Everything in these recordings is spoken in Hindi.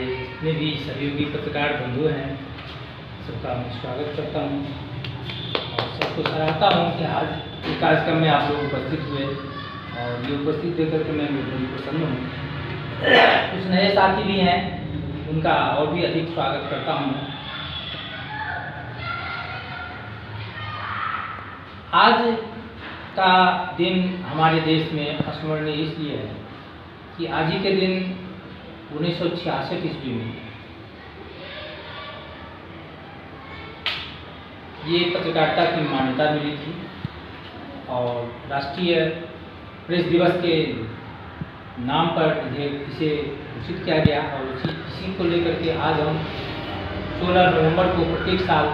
हमारे जितने भी सहयोगी पत्रकार बंधु हैं सबका मैं स्वागत करता हूँ और सबको सराहता हूँ कि आज इस कार्यक्रम में आप लोग उपस्थित हुए और ये उपस्थित देकर के मैं बहुत प्रसन्न हूँ। कुछ नए साथी भी हैं, उनका और भी अधिक स्वागत करता हूँ। आज का दिन हमारे देश में स्मरणीय इसलिए है कि आज ही के दिन 1966 ईस्वी में ये पत्रकारिता की मान्यता मिली थी और राष्ट्रीय प्रेस दिवस के नाम पर इसे घोषित किया गया और इसी को लेकर के आज हम 16 नवंबर को प्रत्येक साल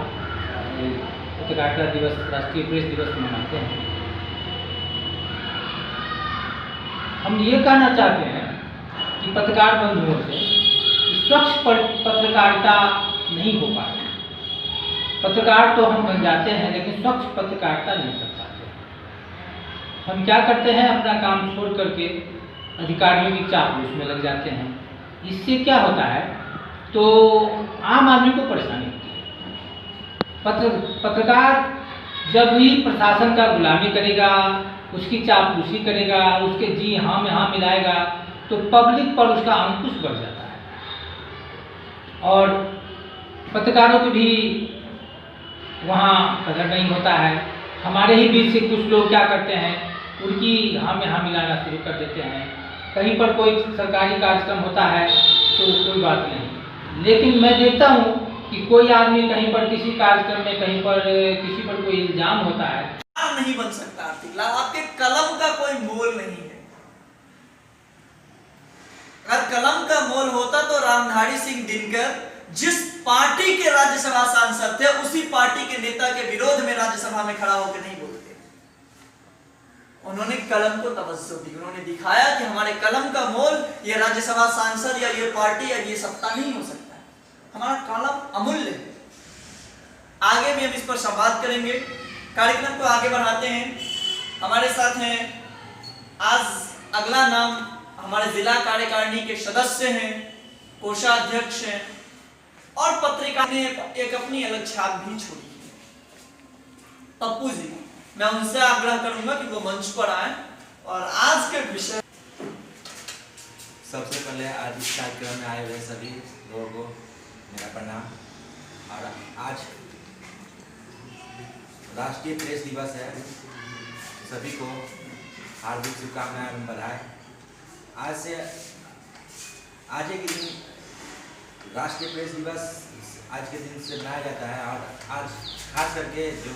पत्रकारिता दिवस, राष्ट्रीय प्रेस दिवस मनाते हैं। हम ये कहना चाहते हैं कि पत्रकार बंधुओं से कि स्वच्छ पत्रकारिता नहीं हो पाती। पत्रकार तो हम बन जाते हैं लेकिन स्वच्छ पत्रकारिता नहीं कर पाते। हम क्या करते हैं, अपना काम छोड़ करके अधिकारियों की चापलूस में लग जाते हैं। इससे क्या होता है, तो आम आदमी को परेशानी होती है। पत्रकार जब भी प्रशासन का गुलामी करेगा, उसकी चापलूसी करेगा, उसके जी हाँ में हाँ मिलाएगा, तो पब्लिक पर उसका अंकुश बढ़ जाता है और पत्रकारों की भी वहाँ कदर नहीं होता है। हमारे ही बीच से कुछ लोग क्या करते हैं, उनकी हाँ में हाँ मिलाना शुरू कर देते हैं। कहीं पर कोई सरकारी कार्यक्रम होता है तो कोई बात नहीं, लेकिन मैं देखता हूँ कि कोई आदमी कहीं पर किसी कार्यक्रम में कहीं पर किसी पर कोई इल्जाम होता है, नहीं बन सकता आर्थिक लाभ। आपके कलम का कोई मोल नहीं है। अगर कलम का मोल होता तो रामधारी सिंह दिनकर जिस पार्टी के राज्यसभा सांसद थे उसी पार्टी के नेता के विरोध में राज्यसभा में खड़ा होकर नहीं बोलते। उन्होंने कलम को तवज्जो दी, उन्होंने दिखाया कि हमारे कलम का मोल ये राज्यसभा सांसद या ये पार्टी या ये सत्ता नहीं हो सकता है। हमारा कलम अमूल्य है। आगे भी हम इस पर संवाद करेंगे। कार्यक्रम को आगे बढ़ाते हैं। हमारे साथ हैं आज अगला नाम हमारे जिला कार्यकारिणी के सदस्य हैं, कोषाध्यक्ष हैं और पत्रिका ने एक अपनी अलग छाप भी छोड़ी है, पप्पू जी। मैं उनसे आग्रह करूंगा कि वो मंच पर आए और आज के विषय। सबसे पहले आज इस कार्यक्रम में आए हुए सभी लोगों को मेरा प्रणाम। और आज राष्ट्रीय प्रेस दिवस है, सभी को हार्दिक शुभकामनाएं एवं बधाई। आज के दिन राष्ट्रीय प्रेस दिवस आज के दिन से मनाया जाता है और आज खास करके जो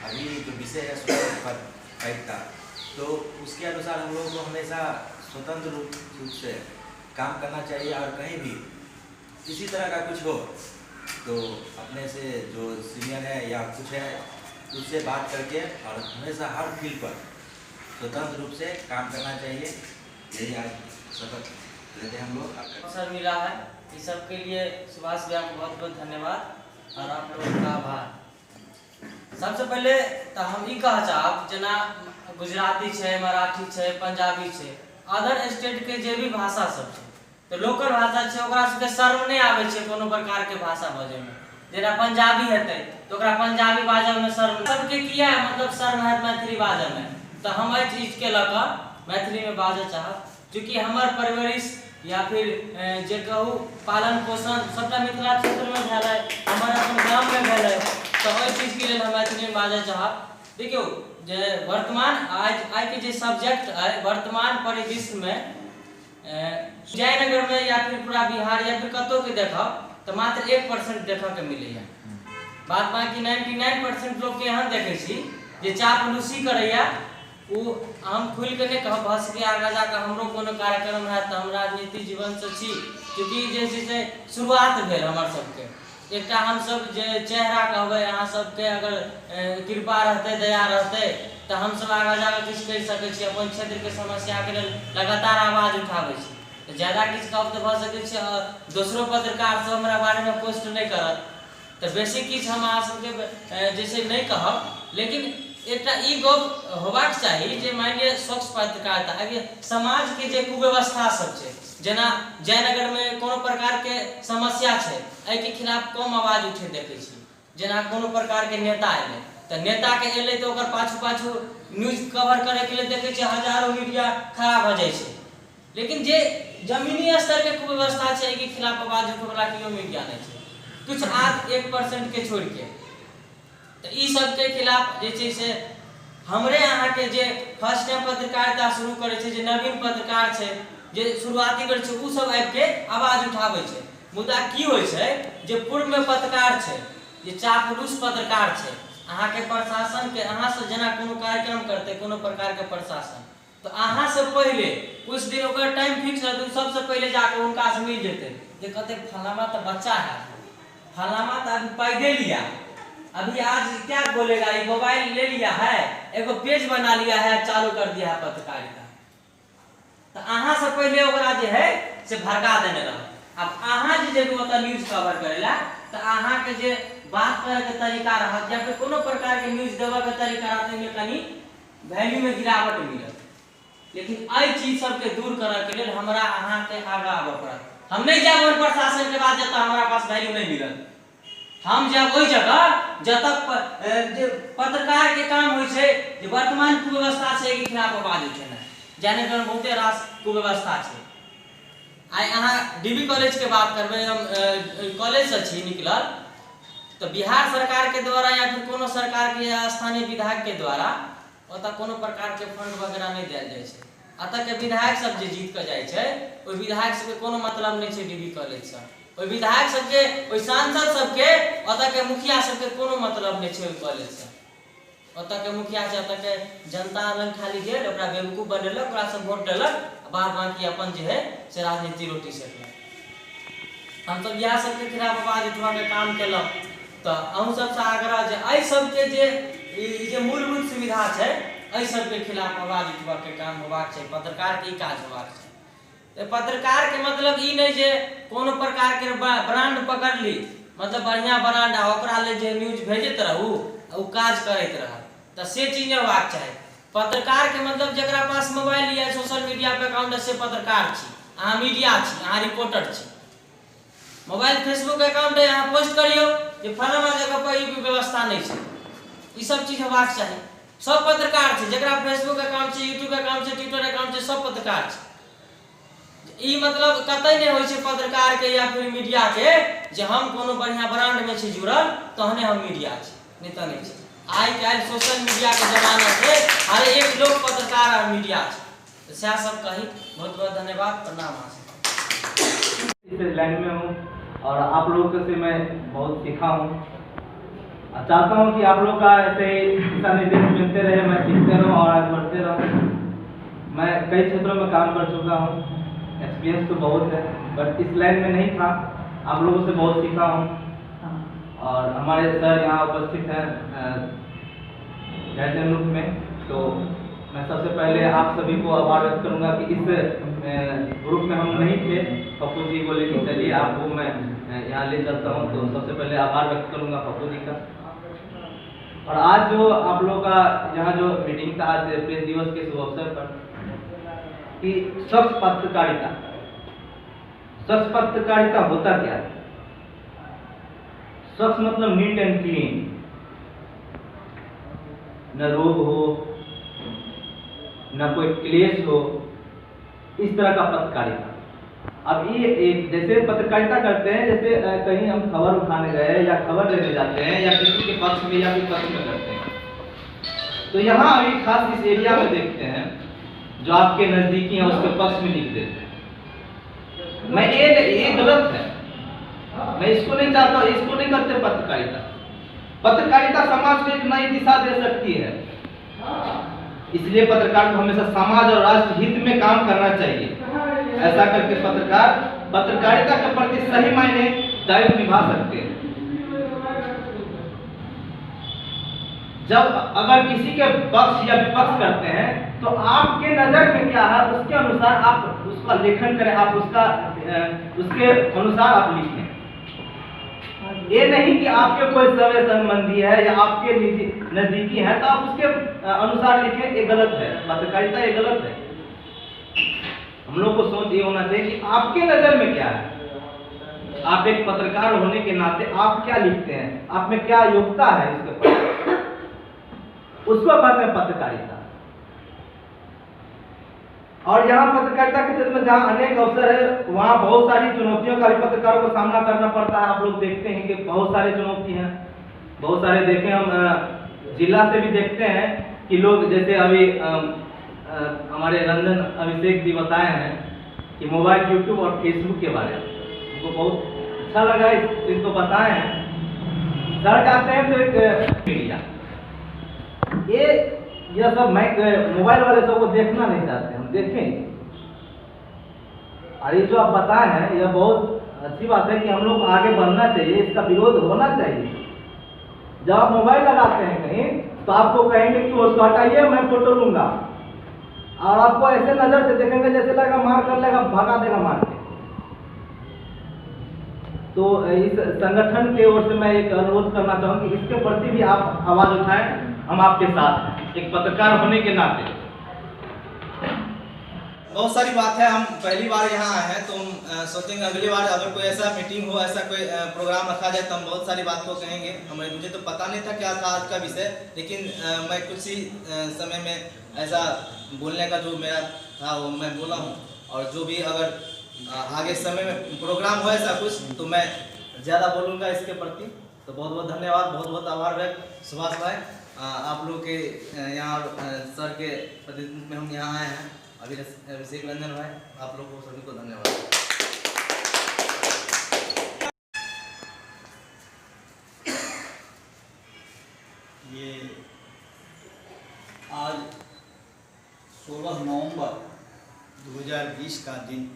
अभी जो विषय है स्वतंत्र पत्रकारिता, तो उसके अनुसार हम लोगों को हमेशा स्वतंत्र रूप से काम करना चाहिए और कहीं भी किसी तरह का कुछ हो तो अपने से जो सीनियर है या कुछ है उससे बात करके और हमेशा हर फील्ड पर स्वतंत्र रूप से काम करना चाहिए। यही आज शपथ लेते हैं हम लोग। अवसर मिला है, इस सब के लिए सुभाष भैया को बहुत बहुत धन्यवाद और आप लोगों का आभार। सबसे पहले तो हम ई कह चाहब जना गुजराती है, मराठी है, पंजाबी है, अदर स्टेट के जे भी भाषा सब है, तो लोकल भाषा है ओकरा सबके शर्म नहीं आवे छै कोनो प्रकार के भाषा बाजे में। जेना पंजाबी हेतै तो ओकरा पंजाबी बाजे में शर्म सबके किया है, मतलब शर्म है मैथिली बाजे में। तो हम एहि चीज के लगा मैथिली में बाजे चाहब, क्योंकि हमार परवरिश या फिर जे कहू पालन पोषण सबटा मिथिला क्षेत्र में भेल है, हमारे अपन गांव में भेल है, तो ओहि चीज के लिए हम मैथिली में बाजे चाहब। देखियो जे वर्तमान आज के जे सब्जेक्ट है वर्तमान परिदृश्य में जयनगर में या फिर पूरा बिहार या फिर कतो के देखब तो मात्र 1% देखा के मिले है। बात बाकी 99% लोग के यहाँ देखे छी जे चापलूसी करैया, वो हम खुल के नहीं कह भस के आगे जाकर हमरो कोनो कार्यक्रम है तो हम राजनीति जीवन से छी, क्योंकि जैसे शुरुआत भेल हमर सबके एकटा हम सब जे चेहरा कहबै अहाँ सबके अगर कृपा रहते दया रहते तो हम सब आगे जाकर किछु कर सकै छी, अपन क्षेत्र के समस्या के लेल लगातार आवाज उठाबै छी। तो ज्यादा किछु कहब तो भ सकै छै दोसरो पत्रकार सब हमरा बारे में पोस्ट नहीं करत, तो बेसी किछु हम अहाँ सबके जैसे नहीं कहब, लेकिन एक ई गप होबाक चाही जे मान लिअ स्वच्छ पत्रकारिता आगे समाज के जे कुव्यवस्था सब छै, जेना जयनगर में कोनो प्रकार के समस्या छै, एहि के खिलाफ कम आवाज उठे देखे छी। जेना कोनो प्रकार के नेता एले तो नेता के एले तो ओकर पाछू पाछू न्यूज कवर करे के लिए देखे छी हजारों मीडिया खड़ा भ जाय छै, लेकिन जे जमीनी स्तर के कुव्यवस्था छै एहि के खिलाफ आवाज उठे वाला कियो मीडिया नहीं छै, कुछ आध 1% के छोड़ के। तो ई सब के खिलाफ जे छै से हमरे अहाँ के जे फर्स्ट टाइम पत्रकारिता शुरू करे छै, जे नवीन पत्रकार छै, जे शुरुआती कर छै, उ सब आबि के आवाज उठाबै छै। मुद्दा की होय छै जे पूर्व में पत्रकार छै, जे चापलूस पत्रकार छै, अहाँ के प्रशासन के अहाँ से जेना कोनो कार्यक्रम करते कोनो प्रकार के प्रशासन, तो अहाँ से पहले कुछ दिन ओकर टाइम फिक्स रहते, सबसे पहले जाके उनका से मिल जेते, जे कहते फलाना तो बच्चा है, फलाना तो अभी पैदे लिया, अभी आज क्या बोलेगा, ये मोबाइल ले लिया है, एगो पेज बना लिया है, चालू कर दिया है पत्रकारिता। तो अहाँ से पहले ओकरा जे है से भड़का देने रह। अब अहाँ जे जेबे ओता न्यूज कवर करेला तो अहाँ के जे बात करे के तरीका रहत या फिर कोनो प्रकार के न्यूज देवा के तरीका रहत में कनी वैल्यू में गिरावट मिलत। लेकिन आई चीज सब के दूर करे के लेल हमरा अहाँ के आगा आबे पड़त। हम नहीं जाब प्रशासन के बाद जब हमारा पास वैल्यू नहीं मिलत, हम जब वही जगह जब तक पत्रकार के काम होय छै, जे वर्तमान कुव्यवस्था छै के खिलाफ आवाज उठेना, जाने कर बहुते रास कुव्यवस्था छै। आइ अहाँ डीबी कॉलेज के बात करबे, हम कॉलेज से छी निकलल, तो बिहार सरकार के द्वारा या फिर कोनो सरकार के या स्थानीय विधायक के द्वारा ओता कोनो प्रकार के फंड वगैरह नहीं देल जाय छै। अतः के विधायक सब जे जीत के जाय छै, ओइ विधायक सब के कोनो मतलब नहीं छै डीबी कॉलेज से, ओइ विधायक सब के ओइ सांसद सब के ओता के मुखिया सब के कोनो मतलब नहीं छै ओइ कॉलेज से। ओता के मुखिया छै ओता के जनता लग खाली गेल, ओकरा बेवकूफ बनेलक, ओकरा से वोट देलक, बाद बाकी अपन जे है से राजनीति रोटी सेकलक। हम सब यह सब के खिलाफ आवाज उठवा के काम केलक। तो अहूँ सब से आग्रह जे एहि सब के जे मूलभूत सुविधा छै, एहि सब के खिलाफ आवाज उठवा के काम होबाक छै, पत्रकार के काज होबाक छै। पत्रकार के मतलब ई नहीं जे कोनो प्रकार के ब्रांड पकड़ ली, मतलब बढ़िया ब्रांड आ ओकरा ले जे न्यूज भेजत रहू उ काज करैत रह, तो से चीज होबाक चाही। पत्रकार के मतलब जकरा पास मोबाइल या सोशल मीडिया पे अकाउंट से पत्रकार छी, अहाँ मीडिया छी, अहाँ रिपोर्टर छी। मोबाइल फेसबुक अकाउंट है, अहाँ पोस्ट करियो जे फलाना जगह पर ई व्यवस्था नहीं छै, ई सब चीज होबाक चाही। सब पत्रकार छै, जकरा फेसबुक अकाउंट छै, यूट्यूब अकाउंट छै, ट्विटर अकाउंट छै, सब पत्रकार छै। ई मतलब कतई नहीं होय छै पत्रकार के या फिर मीडिया के जे हम कोनो बढ़िया ब्रांड में छी जुड़ल तहने हम मीडिया छी, नहीं तो नहीं छै। आई काल सोशल मीडिया के जमाना छै, हर एक लोग पत्रकार और मीडिया छै। तो सह सब कही, बहुत बहुत धन्यवाद, प्रणाम। इस लाइन में हूँ और आप लोगों से मैं बहुत सीखा हूँ। चाहता हूँ कि आप लोग का ऐसे दिशा निर्देश मिलते रहे, मैं सीखते रहूँ और आगे बढ़ते रहूँ। मैं कई क्षेत्रों में काम कर चुका हूँ, एक्सपीरियंस तो बहुत है, बट इस लाइन में नहीं था। आप लोगों से बहुत सीखा हूँ और हमारे सर यहाँ उपस्थित हैं गाइडलाइन रूप में, तो मैं सबसे पहले आप सभी को आभार व्यक्त करूँगा कि इस ग्रुप में हम नहीं थे, पप्पू जी बोले कि चलिए आपको मैं यहाँ ले चलता हूँ, तो सबसे पहले आभार व्यक्त करूँगा पप्पू जी का। और आज जो आप लोग का यहाँ जो मीटिंग था, आज प्रेस दिवस के शुभ अवसर पर, कि स्वच्छ पत्रकारिता, स्वच्छ पत्रकारिता होता क्या है? स्वच्छ मतलब नीट एंड क्लीन, न रोग हो, न कोई क्लेश हो, इस तरह का पत्रकारिता। अब ये एक जैसे पत्रकारिता करते हैं, जैसे कहीं हम खबर उठाने गए या खबर लेने जाते हैं या किसी के पक्ष में या विपक्ष में करते हैं, तो यहाँ अभी खास इस एरिया में देखते हैं जो आपके नजदीकी है उसके पक्ष में लिख देते हैं। मैं ये गलत है, मैं इसको नहीं चाहता, इसको नहीं करते पत्रकारिता। पत्रकारिता समाज को एक नई दिशा दे सकती है, इसलिए पत्रकार को हमेशा समाज और राष्ट्र हित में काम करना चाहिए। ऐसा करके पत्रकार पत्रकारिता के प्रति सही मायने दायित्व निभा सकते हैं। जब अगर किसी के पक्ष या विपक्ष करते हैं तो आपके नजर में क्या है उसके अनुसार आप उसका लेखन करें, आप उसके अनुसार आप लिखें। ये नहीं कि आपके कोई सगे संबंधी है या आपके नजदीकी है तो आप उसके अनुसार लिखें, ये गलत है। पत्रकारिता ये गलत है। हम लोग को सोच ये होना चाहिए कि आपके नजर में क्या है। आप एक पत्रकार होने के नाते आप क्या लिखते हैं, आप में क्या योग्यता है, इसके पर उसको कहते हैं पत्रकारिता। और यहाँ पत्रकारिता के क्षेत्र में जहाँ अनेक अवसर है वहाँ बहुत सारी चुनौतियों का भी पत्रकारों को सामना करना पड़ता है। आप लोग देखते हैं कि बहुत सारे चुनौती हैं, बहुत सारे देखें हम जिला से भी देखते हैं कि लोग जैसे अभी हमारे रंजन अभिषेक जी बताए हैं कि मोबाइल, यूट्यूब और फेसबुक के बारे में उनको बहुत अच्छा लगा, इस चीज को बताए हैं। सर जाते हैं तो एक मीडिया ये सब मैं मोबाइल वाले सबको देखना नहीं चाहते, हम देखें। और ये जो आप बताए हैं यह बहुत अच्छी बात है कि हम लोग को आगे बढ़ना चाहिए, इसका विरोध होना चाहिए। जब आप मोबाइल लगाते हैं कहीं तो आपको कहेंगे कि उसको हटाइए, मैं फोटो लूंगा, और आपको ऐसे नजर से देखेंगे जैसे लगा मार कर लेगा, भगा देगा मार के। तो इस संगठन की ओर से मैं एक अनुरोध करना चाहूँगा कि इसके प्रति भी आप आवाज उठाएं, हम आपके साथ हैं एक पत्रकार होने के नाते। बहुत सारी बात है, हम पहली बार यहाँ आए हैं तो हम सोचेंगे अगली बार अगर कोई ऐसा मीटिंग हो, ऐसा कोई प्रोग्राम रखा जाए तो हम बहुत सारी बात को कहेंगे। मुझे तो पता नहीं था क्या था आज का विषय, लेकिन मैं कुछ ही समय में ऐसा बोलने का जो मेरा था वो मैं बोला हूँ। और जो भी अगर आगे समय में प्रोग्राम हो ऐसा कुछ तो मैं ज़्यादा बोलूँगा इसके प्रति। तो बहुत बहुत धन्यवाद, बहुत बहुत आभार व्यक्त सुभाष भाई, आप लोग के यहाँ सर के प्रतिनिधित्व में हम यहाँ आए हैं। अभिषेक रंजन भाई, आप लोग को सभी को धन्यवाद। ये आज 16 नवंबर 2020 का दिन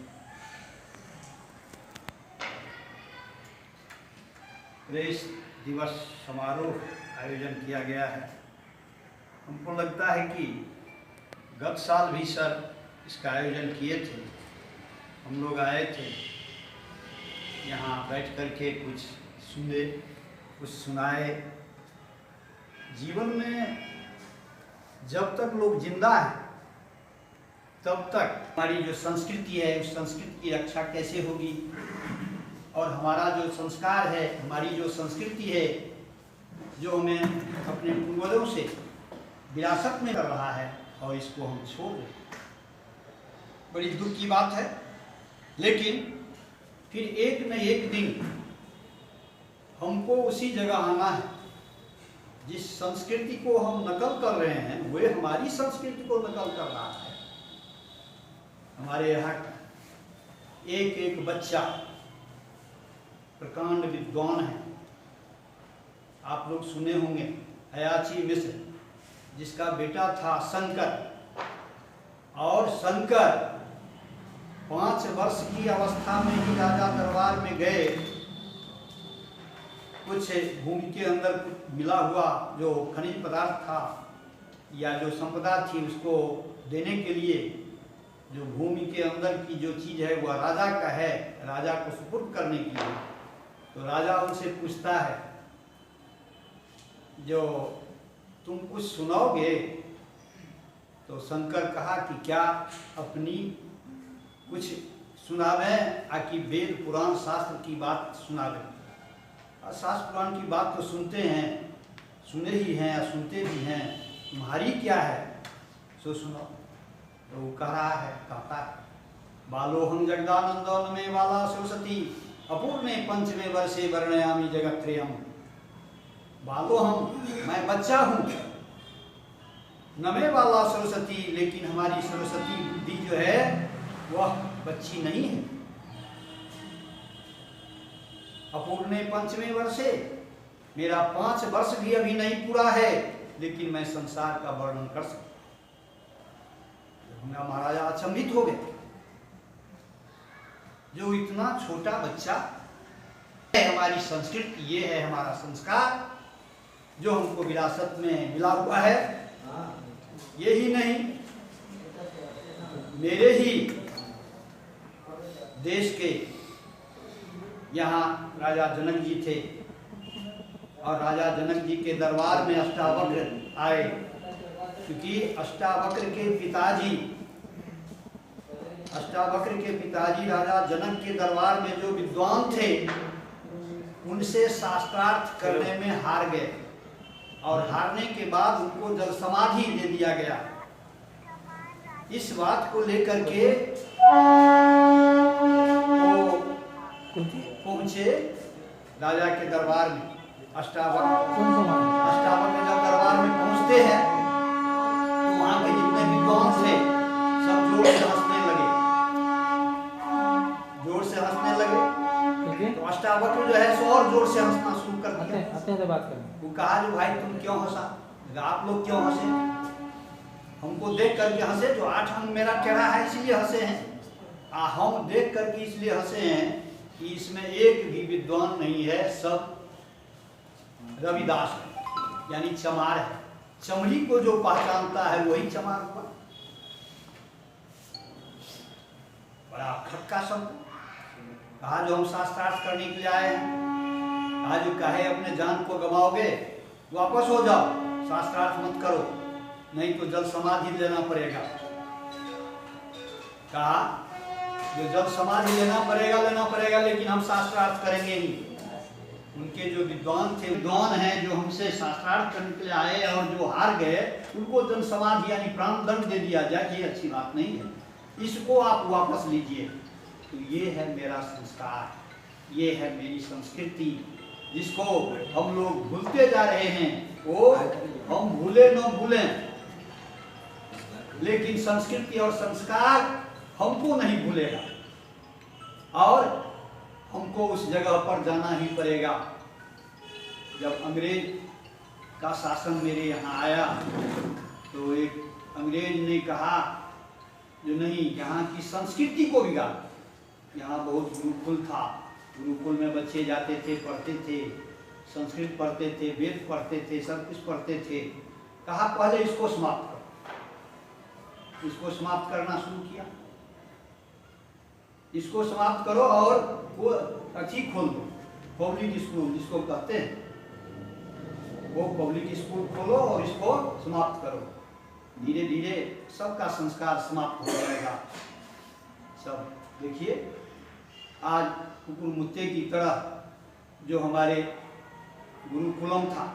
प्रेस दिवस समारोह आयोजन किया गया है। हमको लगता है कि गत साल भी सर इसका आयोजन किए थे, हम लोग आए थे यहाँ बैठ कर के कुछ सुने, कुछ सुनाए। जीवन में जब तक लोग जिंदा हैं तब तक हमारी जो संस्कृति है उस संस्कृति की रक्षा कैसे होगी, और हमारा जो संस्कार है, हमारी जो संस्कृति है जो हमें अपने पूर्वजों से विरासत में कर रहा है और इसको हम छोड़ रहे हैं। बड़ी दुख की बात है, लेकिन फिर एक न एक दिन हमको उसी जगह आना है। जिस संस्कृति को हम नकल कर रहे हैं वह हमारी संस्कृति को नकल कर रहा है। हमारे यहाँ एक एक बच्चा प्रकांड विद्वान है। आप लोग सुने होंगे अयाची मिश्र, जिसका बेटा था शंकर, और शंकर 5 वर्ष की अवस्था में ही राजा दरबार में गए। कुछ भूमि के अंदर कुछ मिला हुआ जो खनिज पदार्थ था या जो संपदा थी उसको देने के लिए, जो भूमि के अंदर की जो चीज़ है वह राजा का है, राजा को सुपुर्द करने के लिए। तो राजा उनसे पूछता है जो तुम कुछ सुनाओगे? तो शंकर कहा कि क्या अपनी कुछ सुनावे, आकि वेद पुराण शास्त्र की बात सुनावे। शास्त्र पुराण की बात तो सुनते हैं, सुने ही हैं या सुनते भी हैं, तुम्हारी क्या है सो सुनो। तो वो कह रहा है, कहता है बालोहम जगदानंदन में वाला सरस्वती अपूर्णे पंचमे वर्षे वर्णयामी जगत्त्रयम्। बालोहम, मैं बच्चा हूँ, नमे वाला सरस्वती, लेकिन हमारी सरस्वती बुद्धि जो है वह बच्ची नहीं है। अपूर्णे पंचमे वर्षे, मेरा 5 वर्ष भी अभी नहीं पूरा है, लेकिन मैं संसार का वर्णन कर सकता। महाराजा अचंभित हो गए, जो इतना छोटा बच्चा है। हमारी संस्कृति ये है, हमारा संस्कार जो हमको विरासत में मिला हुआ है। यही नहीं, मेरे ही देश के यहाँ राजा जनक जी थे, और राजा जनक जी के दरबार में अष्टावक्र आए, क्योंकि अष्टावक्र के पिताजी राजा जनक के दरबार में जो विद्वान थे उनसे शास्त्रार्थ करने में हार गए, और हारने के बाद उनको जल समाधि दे दिया गया। इस बात को लेकर के वो पहुंचे राजा के दरबार में। अष्टावक्र जब दरबार में पहुंचते हैं तो वहां के जितने विद्वान थे सब जोर से हंसने लगे। तो अष्टावक्र जो है सो और जोर से हंसना शुरू कर दिया। वो कहा जो भाई तुम क्यों हंसा? आप लोग क्यों हंसे? हमको देख करके हंसे, जो 8 अंग मेरा टेढ़ा है इसलिए हंसे हैं। हम देख करके इसलिए हंसे हैं कि इसमें एक भी विद्वान नहीं है, सब रविदास है, यानी चमार है। चमड़ी को जो पहचानता है वही चमार हुआ। बड़ा खटका शब्द। कहा जो हम शास्त्रार्थ करने के लिए आए हैं, कहा जो कहे अपने जान को गवाओगे वापस हो जाओ, शास्त्रार्थ मत करो, नहीं तो जल समाधि लेना पड़ेगा। कहा जो जल समाधि लेना पड़ेगा, लेकिन हम शास्त्रार्थ करेंगे ही। उनके जो विद्वान हैं जो हमसे शास्त्रार्थ करने के लिए आए और जो हार गए, उनको जल समाधि यानी प्राण दंड दे दिया जाए, ये अच्छी बात नहीं है, इसको आप वापस लीजिए। तो ये है मेरा संस्कार, ये है मेरी संस्कृति, जिसको हम लोग भूलते जा रहे हैं। वो हम भूले न भूलें, लेकिन संस्कृति और संस्कार हमको नहीं भूलेगा, और हमको उस जगह पर जाना ही पड़ेगा। जब अंग्रेज का शासन मेरे यहाँ आया तो एक अंग्रेज ने कहा जो नहीं, यहाँ की संस्कृति को बिगाड़। यहाँ बहुत गुरुकुल था, गुरुकुल में बच्चे जाते थे, पढ़ते थे, संस्कृत पढ़ते थे, वेद पढ़ते थे, सब कुछ पढ़ते थे। कहा पहले इसको समाप्त करो। इसको समाप्त करना शुरू किया। इसको समाप्त करो और वो अच्छी खोल दो, पब्लिक स्कूल जिसको कहते हैं, वो पब्लिक स्कूल खोलो और इसको समाप्त करो। धीरे धीरे सबका संस्कार समाप्त हो जाएगा। सब देखिए, आज कुकुर मुत्ते की तरह जो हमारे गुरुकुलम था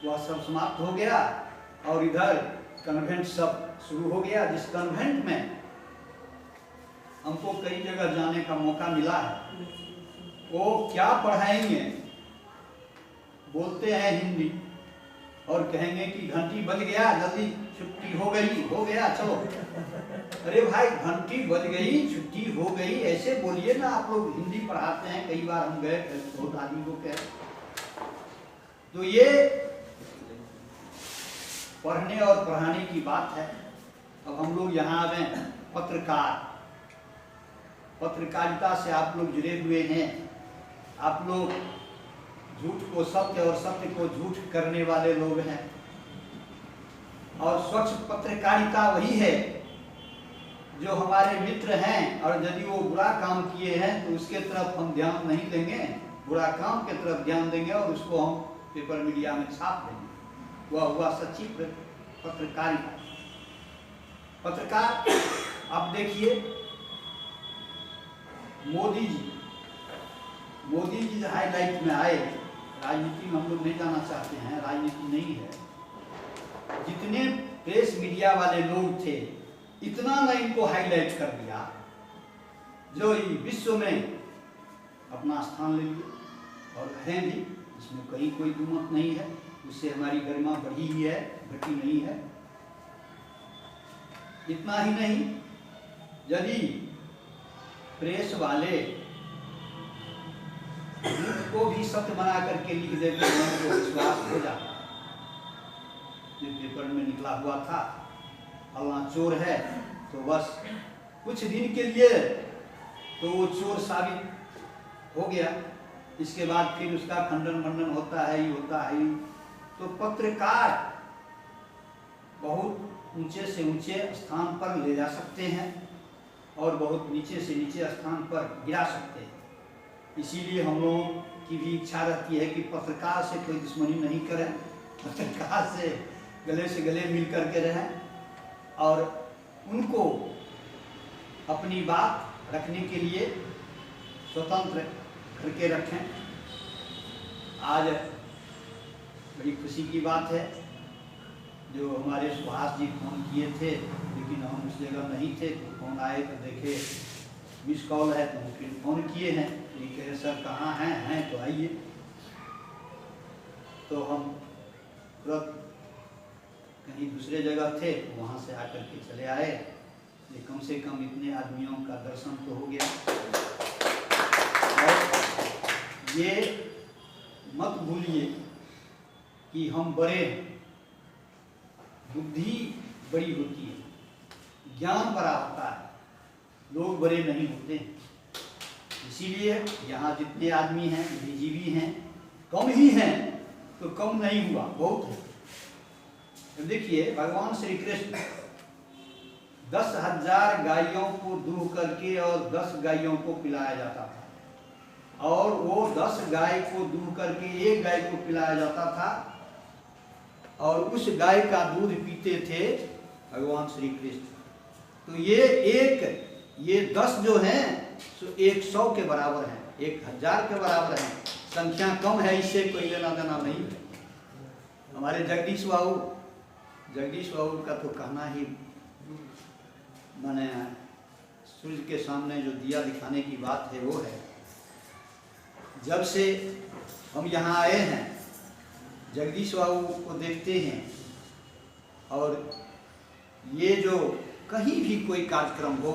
वह सब समाप्त हो गया, और इधर कन्वेंट सब शुरू हो गया। जिस कन्वेंट में हमको कई जगह जाने का मौका मिला है, वो क्या पढ़ाएंगे? बोलते हैं हिंदी और कहेंगे कि घंटी बज गया, जल्दी छुट्टी हो गया चलो। अरे भाई, घंटी बज गई, छुट्टी हो गई, ऐसे बोलिए ना। आप लोग हिंदी पढ़ाते हैं, कई बार हम गए, बहुत आदमी को कहे। तो ये पढ़ने और पढ़ाने की बात है। अब हम लोग यहाँ आए, पत्रकारिता से आप लोग जुड़े हुए हैं। आप लोग झूठ को सत्य और सत्य को झूठ करने वाले लोग हैं, और स्वच्छ पत्रकारिता वही है जो हमारे मित्र हैं। और यदि वो बुरा काम किए हैं तो उसके तरफ हम ध्यान नहीं देंगे, बुरा काम के तरफ ध्यान देंगे और उसको हम पेपर मीडिया में छाप देंगे। वह हुआ सच्ची पत्रकारिता। पत्रकार, आप देखिए मोदी जी हाईलाइट में आए। राजनीति में हम लोग नहीं जाना चाहते हैं, राजनीति नहीं है। जितने प्रेस मीडिया वाले लोग थे, इतना न इनको हाईलाइट कर दिया जो विश्व में अपना स्थान ले लिए, और हैं भी, इसमें कहीं कोई दुमत नहीं है। उससे हमारी गरिमा बढ़ी ही है, घटी नहीं है। इतना ही नहीं, यदि प्रेस वाले झूठ को भी सत्य बना करके लिख देते हैं तो विश्वास हो जाता है। जो पेपर में निकला हुआ था फलाना चोर है, तो बस कुछ दिन के लिए तो वो चोर साबित हो गया। इसके बाद फिर उसका खंडन मंडन होता है ही होता है। तो पत्रकार बहुत ऊंचे से ऊंचे स्थान पर ले जा सकते हैं और बहुत नीचे से नीचे स्थान पर गिरा सकते हैं। इसीलिए हम लोगों की भी इच्छा रहती है कि पत्रकार से कोई दुश्मनी नहीं करें, पत्रकार से गले मिल करके रहें और उनको अपनी बात रखने के लिए स्वतंत्र करके रखें। आज बड़ी खुशी की बात है, जो हमारे सुभाष जी फोन किए थे लेकिन हम उस जगह नहीं थे, तो फोन आए तो देखे मिस कॉल है, तो फिर फोन किए हैं, ये कहे सर कहाँ हैं तो आइए। तो हम तुरंत कहीं दूसरे जगह थे, वहाँ से आकर के चले आए, ये कम से कम इतने आदमियों का दर्शन तो हो गया। और ये मत भूलिए कि हम बड़े हैं, बुद्धि बड़ी होती है, ज्ञान बड़ा होता है, लोग बड़े नहीं होते हैं। इसीलिए यहाँ जितने आदमी हैं, बुद्धिजीवी हैं, कम ही हैं तो कम नहीं हुआ, बहुत है। तो देखिए भगवान श्री कृष्ण 10,000 गायों को दूह करके और 10 गायों को पिलाया जाता था, और वो 10 गाय को दूह करके एक गाय को पिलाया जाता था, और उस गाय का दूध पीते थे भगवान श्री कृष्ण। तो ये 10 जो हैं सो 100 के बराबर हैं, 1000 के बराबर हैं। संख्या कम है, इससे कोई लेना देना नहीं है। हमारे जगदीश बाबू का तो कहना ही माने सूर्य के सामने जो दिया दिखाने की बात है वो है। जब से हम यहाँ आए हैं, जगदीश बाबू को देखते हैं, और ये जो कहीं भी कोई कार्यक्रम हो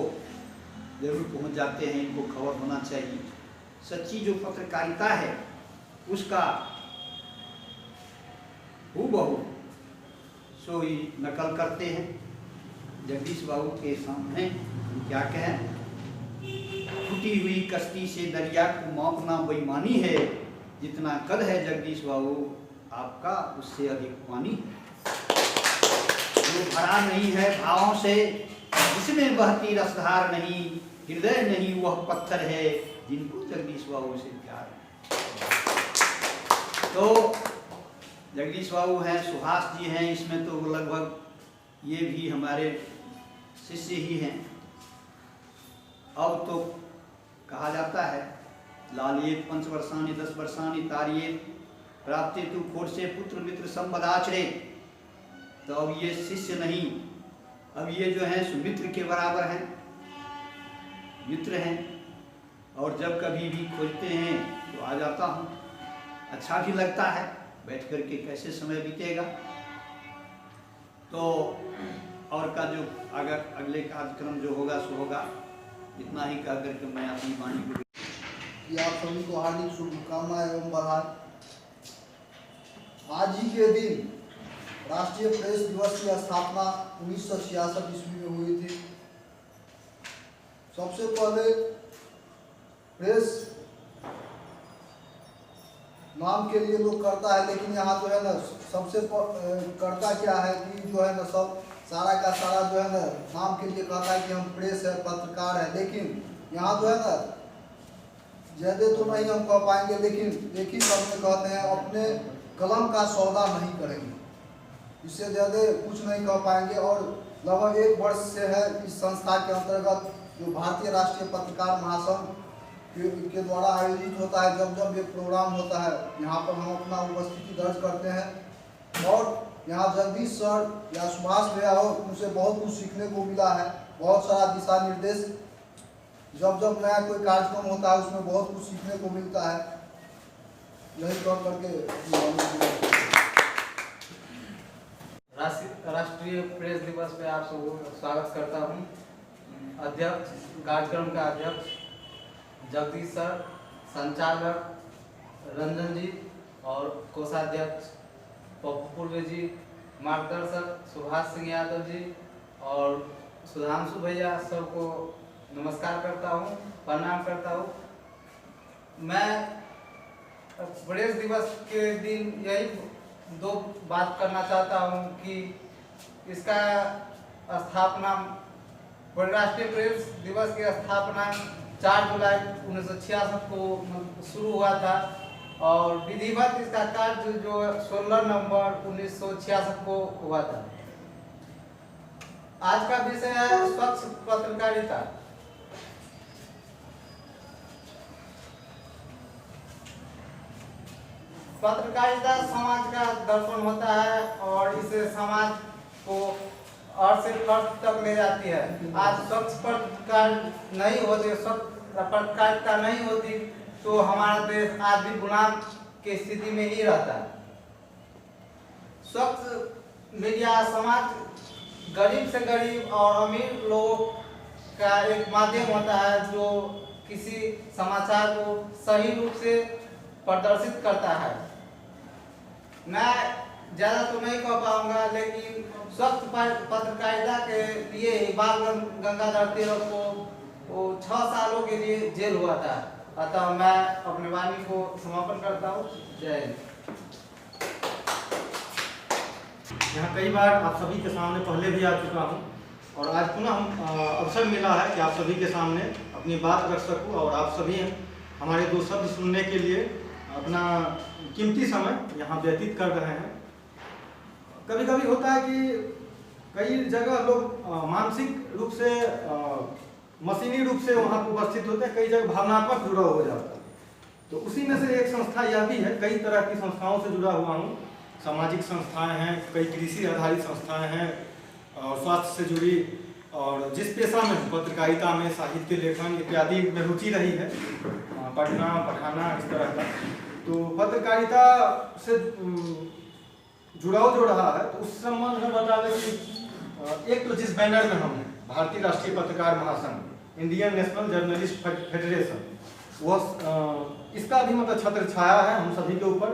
जरूर पहुँच जाते हैं, इनको खबर होना चाहिए। सच्ची जो पत्रकारिता है उसका हूबहू सो ही नकल करते हैं। जगदीश बाबू के सामने हम क्या कहें, टूटी हुई कश्ती से दरिया को मापना बेईमानी है, जितना कद है जगदीश बाबू आपका उससे अधिक पानी है। जो भरा नहीं है भावों से, जिसमें बहती रसधार नहीं, हृदय नहीं वह पत्थर है, जिनको जगदीश बाबू से प्यार है। तो जगदीश बाबू हैं, सुभाष जी हैं, इसमें तो लगभग ये भी हमारे शिष्य ही हैं। अब तो कहा जाता है लालियेत 5 वर्षाणि 10 वर्षाणि तारियेत प्राप्ते तु खोट से पुत्र मित्र संपदाचरे। तो अब ये शिष्य नहीं, अब ये जो है सुमित्र के बराबर हैं, मित्र हैं, और जब कभी भी खोजते हैं तो आ जाता हूँ। अच्छा भी लगता है बैठ कर के कैसे समय बीतेगा। तो और का जो अगर अगले कार्यक्रम जो होगा सो होगा, इतना ही कह करके मैं अपनी वाणी को कि आप सभी को हार्दिक शुभकामनाएं एवं बधाई। आज ही के दिन राष्ट्रीय प्रेस दिवस की स्थापना 1966 ईस्वी में हुई थी। सबसे पहले प्रेस नाम के लिए लोग करता है, लेकिन यहाँ जो है ना सबसे करता क्या है कि जो है ना सब सारा का सारा जो है ना नाम के लिए कहता है कि हम प्रेस है, पत्रकार है। लेकिन यहाँ जो है ना ज़्यादा तो नहीं हम कह पाएंगे, लेकिन एक ही शब्द में कहते हैं, अपने कलम का सौदा नहीं करेंगे। इससे ज़्यादा कुछ नहीं कह पाएंगे। और लगभग 1 वर्ष से है इस संस्था के अंतर्गत जो भारतीय राष्ट्रीय पत्रकार महासंघ के द्वारा आयोजित होता है। जब जब ये प्रोग्राम होता है यहाँ पर हम अपना उपस्थिति दर्ज करते हैं, और यहाँ जगदीश सर या सुभाष भैया हो, उनसे बहुत कुछ सीखने को मिला है। बहुत सारा दिशा निर्देश, जब जब नया कोई कार्यक्रम होता है उसमें बहुत कुछ सीखने को मिलता है। यही कह करके राष्ट्रीय प्रेस दिवस पे आप सबको स्वागत करता हूँ। अध्यक्ष, कार्यक्रम का अध्यक्ष जगदीश सर, संचालक रंजन जी और कोषाध्यक्ष पप्पू पूर्वे जी, मार्गदर्शक सुभाष सिंह यादव जी और सुधांशु भैया, सबको नमस्कार करता हूँ, प्रणाम करता हूँ। मैं प्रेस दिवस के दिन यही 2 बात करना चाहता हूँ कि इसका स्थापना, राष्ट्रीय प्रेस दिवस की स्थापना 4 जुलाई 1966 को शुरू हुआ था। और विधिवत इसका कार्य जो 16 नवंबर 1966 को हुआ था। आज का विषय है स्वच्छ पत्रकारिता। पत्रकारिता समाज का दर्पण होता है और इसे समाज को अर्थ से अर्थ तक ले जाती है। आज स्वच्छ पत्रकार नहीं होते, स्वच्छ पत्रकारिता नहीं होती तो हमारा देश आज भी गुलाम की स्थिति में ही रहता है। स्वच्छ मीडिया समाज गरीब से गरीब और अमीर लोगों का एक माध्यम होता है जो किसी समाचार को सही रूप से प्रदर्शित करता है। मैं ज़्यादा तो नहीं कह पाऊंगा, लेकिन स्वच्छ पत्रकारिता के लिए बाल गंगाधर तिलक को 6 सालों के लिए जेल हुआ था। अतः मैं अपने वाणी को समापन करता हूँ। जय हिंद। यहाँ कई बार आप सभी के सामने पहले भी आ चुका हूँ और आज पुनः अवसर मिला है कि आप सभी के सामने अपनी बात रख सकूँ और आप सभी हमारे 2 शब्द सुनने के लिए अपना कीमती समय यहाँ व्यतीत कर रहे हैं। कभी कभी होता है कि कई जगह लोग मानसिक रूप से मशीनी रूप से वहाँ पर उपस्थित होते हैं, कई जगह भावनात्मक जुड़ाव हो जाता है। तो उसी में से एक संस्था यह भी है, कई तरह की संस्थाओं से जुड़ा हुआ हूँ। सामाजिक संस्थाएं हैं, कई कृषि आधारित संस्थाएं हैं और स्वास्थ्य से जुड़ी, और जिस पेशा में पत्रकारिता में साहित्य लेखन इत्यादि में रुचि रही है, पढ़ना पढ़ाना इस तरह का, तो पत्रकारिता से जुड़ाव जो रहा है तो उस संबंध में बता दें कि एक तो जिस बैनर में हमने भारतीय राष्ट्रीय पत्रकार महासंघ, इंडियन नेशनल जर्नलिस्ट फेडरेशन, वह इसका भी मतलब छत्र छाया है हम सभी के ऊपर।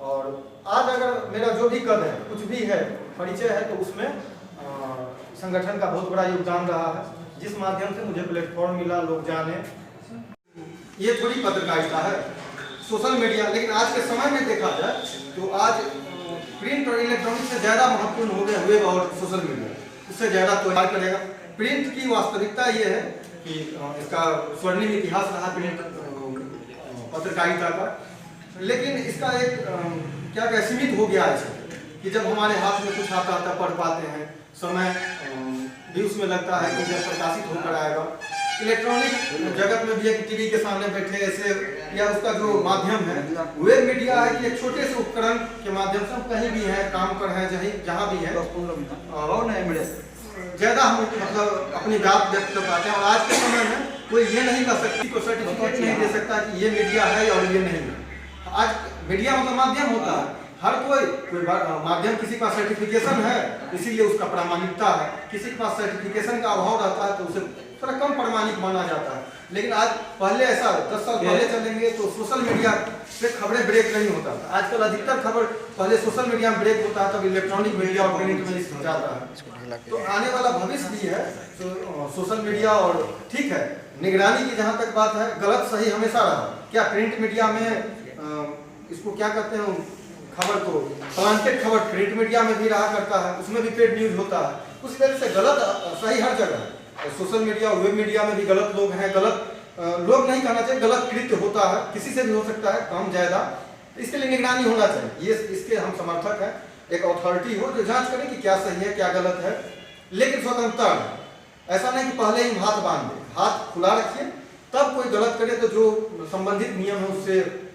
और आज अगर मेरा जो भी कद है, कुछ भी है, परिचय है, तो उसमें संगठन का बहुत बड़ा योगदान रहा है, जिस माध्यम से मुझे प्लेटफॉर्म मिला, लोग जाने। ये थोड़ी पत्रकारिता है, सोशल मीडिया। लेकिन आज के समय में देखा जाए तो आज प्रिंट और इलेक्ट्रॉनिक से ज़्यादा महत्वपूर्ण हो गया वेब और सोशल मीडिया, उससे ज़्यादा तो करेगा। प्रिंट की वास्तविकता ये है कि इसका स्वर्णिम इतिहास रहा प्रिंट पत्रकारिता का, लेकिन इसका एक क्या कह सीमित हो गया है कि जब हमारे हाथ में कुछ आता आता पढ़ पाते हैं, समय भी उसमें लगता है कि जब प्रकाशित होकर आएगा। इलेक्ट्रॉनिक जगत में भी है कि टीवी के सामने बैठे ऐसे, या उसका जो माध्यम है वेब मीडिया है कि एक छोटे से उपकरण के माध्यम से हम कहीं भी हैं, काम पर हैं, जहाँ भी है, ज़्यादा हम मतलब अपनी बात व्यक्त कर पाते हैं। और आज के समय में कोई ये नहीं कर सकती, कोई सर्टिफिकेट नहीं दे सकता कि ये मीडिया है और ये नहीं है। आज मीडिया मतलब माध्यम होता है, हर कोई माध्यम, किसी का सर्टिफिकेशन है इसीलिए उसका प्रामाणिकता है, किसी के पास सर्टिफिकेशन का अभाव रहता है तो उसे थोड़ा कम प्रामाणिक माना जाता है। लेकिन आज पहले ऐसा 10 साल पहले चलेंगे तो सोशल मीडिया से खबरें ब्रेक नहीं होता था। आजकल अधिकतर खबर पहले सोशल मीडिया में ब्रेक होता है, तब इलेक्ट्रॉनिक मीडिया और प्रिंट में जाता है। तो आने वाला भविष्य भी है तो सोशल मीडिया, और ठीक है निगरानी की जहाँ तक बात है, गलत सही हमेशा रहा। क्या प्रिंट मीडिया में इसको क्या कहते हैं, खबर को प्लांटेड खबर प्रिंट मीडिया में भी रहा करता है, उसमें भी पेड न्यूज होता है। उस तरह से गलत सही हर जगह है। सोशल मीडिया और वेब मीडिया में भी गलत लोग हैं, गलत लोग नहीं कहना चाहिए, गलत कृत्य होता है, किसी से भी हो सकता है, कम ज्यादा। इसके लिए निगरानी होना चाहिए, ये इसके हम समर्थक हैं। एक अथॉरिटी हो जो जांच करे कि क्या सही है क्या गलत है, लेकिन स्वतंत्रता है। ऐसा नहीं कि पहले ही हाथ बांध दे, हाथ खुला रखिए, तब कोई गलत करे तो जो संबंधित नियम है उससे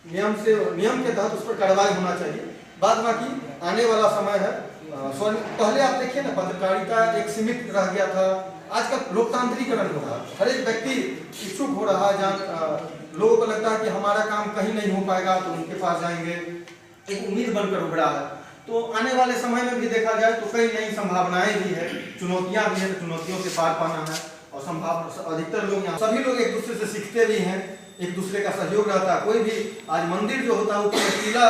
नियम के तहत उस पर कार्रवाई होना चाहिए। बाद बाकी आने वाला समय है, पहले आप देखिए ना पत्रकारिता एक सीमित रह गया था, आजकल लोकतांत्रिकरण हो रहा है, हर एक व्यक्ति इच्छुक हो रहा है, लोगों को लगता है कि हमारा काम कहीं नहीं हो पाएगा तो उनके पास जाएंगे, एक उम्मीद बनकर उभरा है। तो आने वाले समय में भी देखा जाए तो कई नई संभावनाएं भी है, चुनौतियां भी है, चुनौतियों से पार पाना है। और अधिकतर लोग यहाँ सभी लोग एक दूसरे से सीखते भी हैं, एक दूसरे का सहयोग रहता है। कोई भी आज मंदिर जो होता है ऊपर किला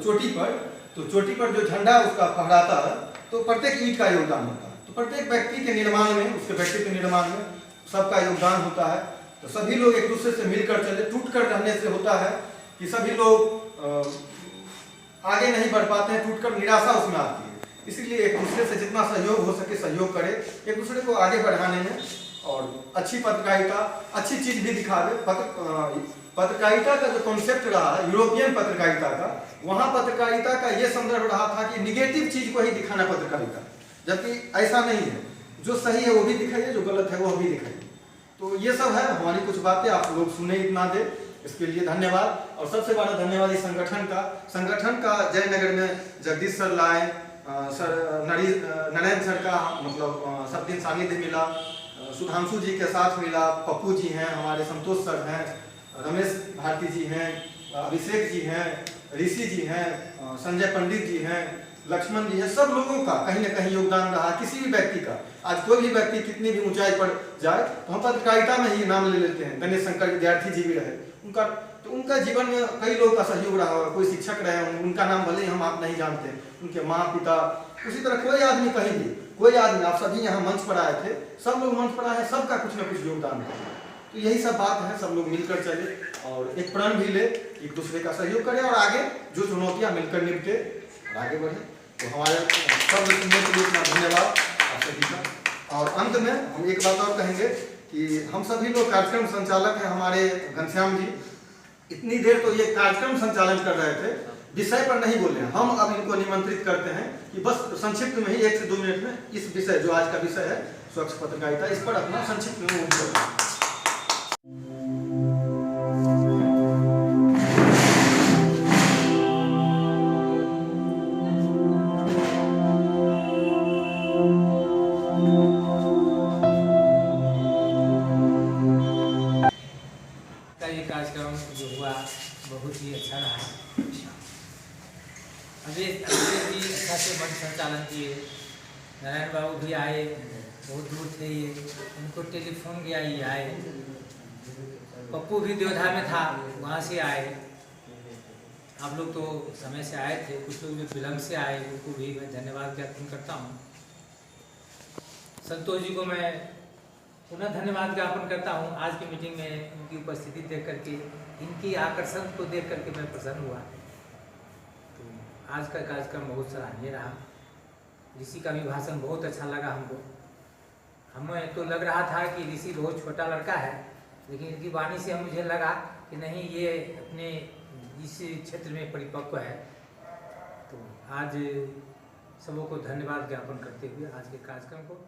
चोटी पर, तो चोटी पर जो झंडा उसका फहराता है तो प्रत्येक ईंट का योगदान होता है। तो प्रत्येक व्यक्ति के निर्माण में, उसके व्यक्ति के निर्माण में सबका योगदान होता है। तो सभी लोग एक दूसरे से मिलकर चले, टूट कर रहने से होता है कि सभी लोग आगे नहीं बढ़ पाते हैं, टूटकर निराशा उसमें आती है। इसलिए एक दूसरे से जितना सहयोग हो सके सहयोग करे, एक दूसरे को आगे बढ़ाने में, और अच्छी पत्रकारिता अच्छी चीज भी दिखावे। पत्रकारिता का जो कॉन्सेप्ट रहा यूरोपियन पत्रकारिता का, वहाँ पत्रकारिता का ये संदर्भ रहा था कि निगेटिव चीज को ही दिखाना पत्रकारिता, जबकि ऐसा नहीं है। जो सही है वो भी दिखाइए, जो गलत है वो भी दिखाइए। तो ये सब है हमारी कुछ बातें, आप लोग सुने इतना दे, इसके लिए धन्यवाद। और सबसे बड़ा धन्यवाद इस संगठन का जयनगर में जगदीश सर लाए, सर नरेंद्र सर का मतलब सब दिन सानिध्य मिला, सुधांशु जी के साथ मिला, पप्पू जी हैं हमारे, संतोष सर हैं, रमेश भारती जी हैं, अभिषेक जी हैं, ऋषि जी हैं, संजय पंडित जी हैं, लक्ष्मण जी हैं। सब लोगों का कहीं ना कहीं योगदान रहा। किसी भी व्यक्ति का, आज कोई भी व्यक्ति कितनी भी ऊंचाई पर जाए तो हम पत्रकारिता में ही नाम ले लेते हैं। गणेश शंकर विद्यार्थी जी भी रहे, उनका जीवन में कई लोगों का सहयोग रहा होगा। कोई शिक्षक रहे होंगे, उनका नाम भले ही हम आप नहीं जानते, उनके माँ पिता, उसी तरह कोई आदमी कहीं भी, कोई आदमी, आप सभी यहाँ मंच पर आए थे, सब लोग मंच पर आए, सबका कुछ ना कुछ योगदान है। तो यही सब बात है, सब लोग मिलकर चले और एक प्रण भी ले, एक दूसरे का सहयोग करें और आगे जो चुनौतियाँ मिलकर निपटे और आगे बढ़े। तो हमारे सब सुनने के लिए इतना धन्यवाद आप सभी का। और अंत में हम एक बात और कहेंगे कि हम सभी लोग कार्यक्रम संचालक हैं, हमारे घनश्याम जी इतनी देर तो ये कार्यक्रम संचालन कर रहे थे, विषय पर नहीं बोले। हम अब इनको निमंत्रित करते हैं कि बस संक्षिप्त में ही 1 से 2 मिनट में इस विषय, जो आज का विषय है स्वच्छ पत्रकारिता, इस पर अपना संक्षिप्त में बोलें। ये कार्यक्रम जो हुआ बहुत ही अच्छा रहा। अभी भी अच्छा से मंच संचालन किए। नारायण बाबू भी आए, बहुत दूर थे ये, उनको टेलीफोन गया, ये आए। पप्पू भी देवधा में था, वहाँ से आए। आप लोग तो समय से आए थे, कुछ लोग जो विलम्ब से आए उनको भी मैं धन्यवाद ज्ञापन करता हूँ। संतोष जी को मैं पुनः धन्यवाद ज्ञापन करता हूँ। आज की मीटिंग में उनकी उपस्थिति देख करके, इनकी आकर्षण को देख करके मैं प्रसन्न हुआ। तो आज का कार्यक्रम बहुत सराहनीय रहा। ऋषि का भी भाषण बहुत अच्छा लगा हमको। हमें तो लग रहा था कि ऋषि बहुत छोटा लड़का है, लेकिन इनकी वाणी से मुझे लगा कि नहीं, ये अपने इस क्षेत्र में परिपक्व है। तो आज सबों को धन्यवाद ज्ञापन करते हुए आज के कार्यक्रम को